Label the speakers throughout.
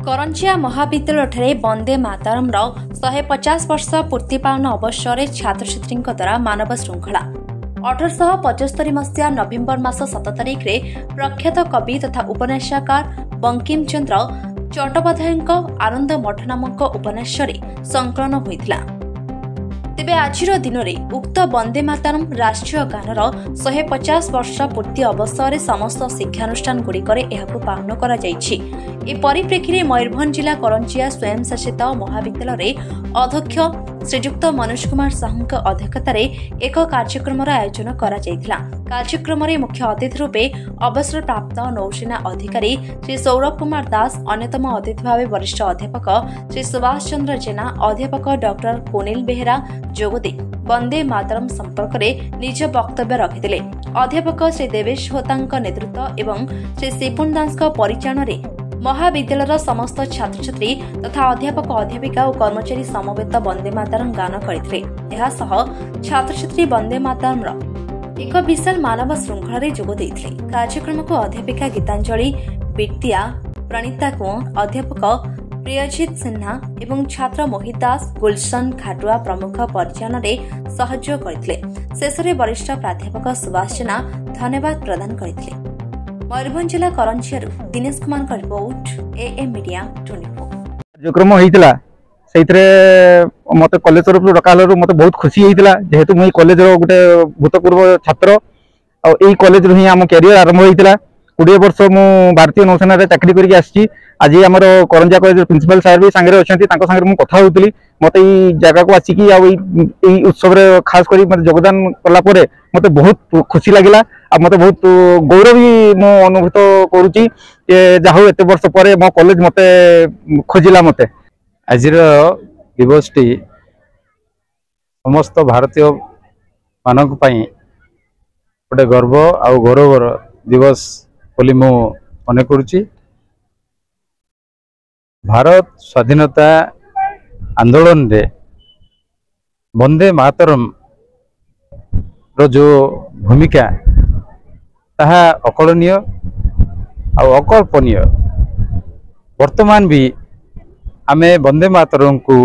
Speaker 1: करंजिया महाविद्यालय वंदे मातरम 150 वर्ष पूर्ति पालन अवसर में छात्र छात्री द्वारा मानव श्रृंखला 1875 मसीहा नवेम्बर मास 7 तारिख में प्रख्यात कवि तथा उपन्यासकार बंकिम चंद्र चट्टोपाध्याय आनंद मठ नामक उपन्यास संकलन होता। तेबे आज दिन में उक्त वंदे मातरम राष्ट्रीय गानर 150 वर्ष पूर्ति अवसर में समस्त शिक्षानुष्ठान गुड़िकरे यहां पालन करा जायछि। ए परिप्रेक्षी में मयूरभंज जिला करंजिया स्वयं शासित महाविद्यालय अध्यक्ष श्रीजुक्त मनोज कुमार साहू अध्यक्षतार एक कार्यक्रम आयोजन करा जायथिला। कार्यक्रम में मुख्य अतिथि रूपे अवसर प्राप्त नौसेना अधिकारी श्री सौरभ कुमार दास, अन्यतम अतिथि भाव वरिष्ठ अध्यापक श्री सुभाष चंद्र जेना, अध्यापक डॉक्टर कुनिल बेहेरा जोगदे वंदे मातरम संपर्क में निज वक्तव्य रखिथिले। अध्यापक श्री देवेश होता नेतृत्व एवं श्री सिपुन दास परिचालन महाविद्यालय समस्त छात्र छात्री तथा अध्यापक अध्यापिका और कर्मचारी समवेत वंदे मातरम गान करथिले। छात्र छात्री वंदे मातरम एक विशाल मानव श्रृंखला जोग देथिले। कार्यक्रम को अध्यापिका गीतांजलि बिट्टिया, प्रणीता कुंवर, अध्यापक प्रियजित सिन्हा एवं छात्र मोहित दास, गुलशन खाटुआ प्रमुख परिचालन में सहयोग करथिले। शेष में वरिष्ठ प्राध्यापक सुभाष जेना धन्यवाद प्रदान करथिले। मयूरभंज जिला करंजिया दिनेश कुमार का रिपोर्ट एएम मीडिया 24।
Speaker 2: कार्यक्रम होइतिला सेइतरे मते कॉलेज तरफ डकालरु मते बहुत खुशी होइतिला, जेहेतु मुई कॉलेज रो गुटे भूतपूर्व छात्र और एई कॉलेज रो ही हम कैरियर आरंभ होइतिला। 20 वर्ष मु भारतीय नौसेना रे चाकरी करके आछि। आज हमर करंजिया कॉलेज प्रिंसिपल साहेब भी संगे अछंती, तांको संगे मु कथा होइतिली। मते ई जगह को आछि कि आ एई उत्सव रे खास करी मते योगदान करला परे मते बहुत खुशी लागिला आ मते बहुत गौरव भी मु अनुभूत करूची जे जाहु एते वर्ष परे मो कॉलेज मते खोजिला। मते
Speaker 3: आजिर दिवसटी समस्त भारतीय मानक पई गोटे गर्व आ गौरवर दिवस बोली मु मने करूची। भारत स्वाधीनता आंदोलन रे वंदे मातरम रो जो भूमिका ताहा अकलनीय आ अकल्पनीय। वर्तमान भी आमे वंदे मातरम को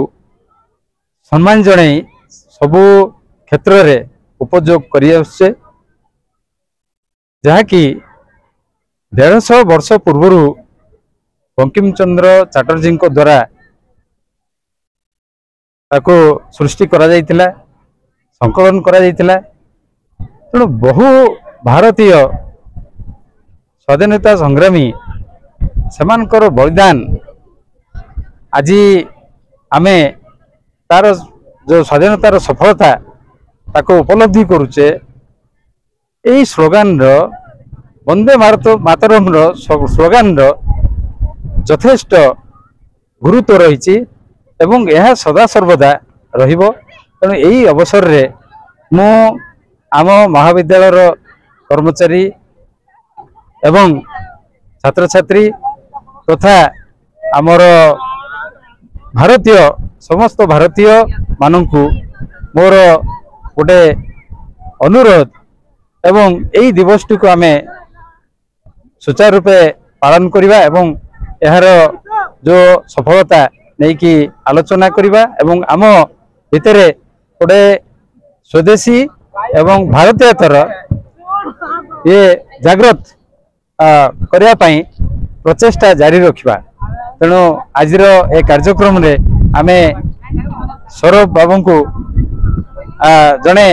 Speaker 3: सम्मान जणाई सबु क्षेत्र रे उपयोग करि आछे, जहाँकि 150 वर्ष पूर्व बंकिम चंद्र चटर्जी द्वारा ताको सृष्टि करा जाइतिला, संकलन करा जाइतिला। तेणु बहु भारतीय स्वाधीनता संग्रामी सेमानकर बलिदान आज आमे तार जो स्वाधीनतार सफलता ताको उपलब्धि करुचे। यही स्लोगान रो वंदे मातरम रो स्लोगान रो यथेष्ट गुरुत्व रही एवं यह सदा सर्वदा रहिबो। तेणु यही अवसर रे मु आम महाविद्यालय कर्मचारी एवं छात्र छात्री तथा आमर भारतीय समस्त भारतीय मानकु मोर गोटे अनुरोध एवं यही दिवसटी को आमे सुचारू रूपे पालन करिबा एवं यार जो सफलता नहीं कि आलोचना करिबा एवं आम भितर गोटे स्वदेशी एवं भारतीयतर ये जागृत करने पाई प्रचेष्टा जारी रखिबा। तेणु आज ए कार्यक्रम रे आमे सौरभ बाबू को जड़े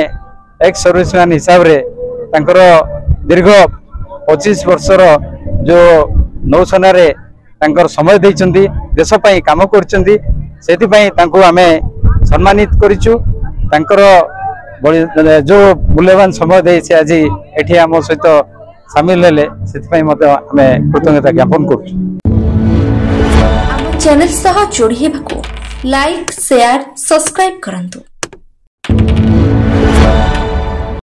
Speaker 3: एक्स सर्विसमैन हिसाब रे तांकर दीर्घ 25 वर्षर जो नौसेना रे तांकर समय देइचंती, देश पई काम करचंती, सेति पई तांको आमे सम्मानित करिचु। तांकर जो मूल्यवान समय दे से आज एठी हम सहित शामिल हेले, सेति पई मते आमे कृतज्ञता ज्ञापन करछु।
Speaker 1: हम चैनल सह जोड़ी हेबाको लाइक, शेयर, सब्सक्राइब करंतु।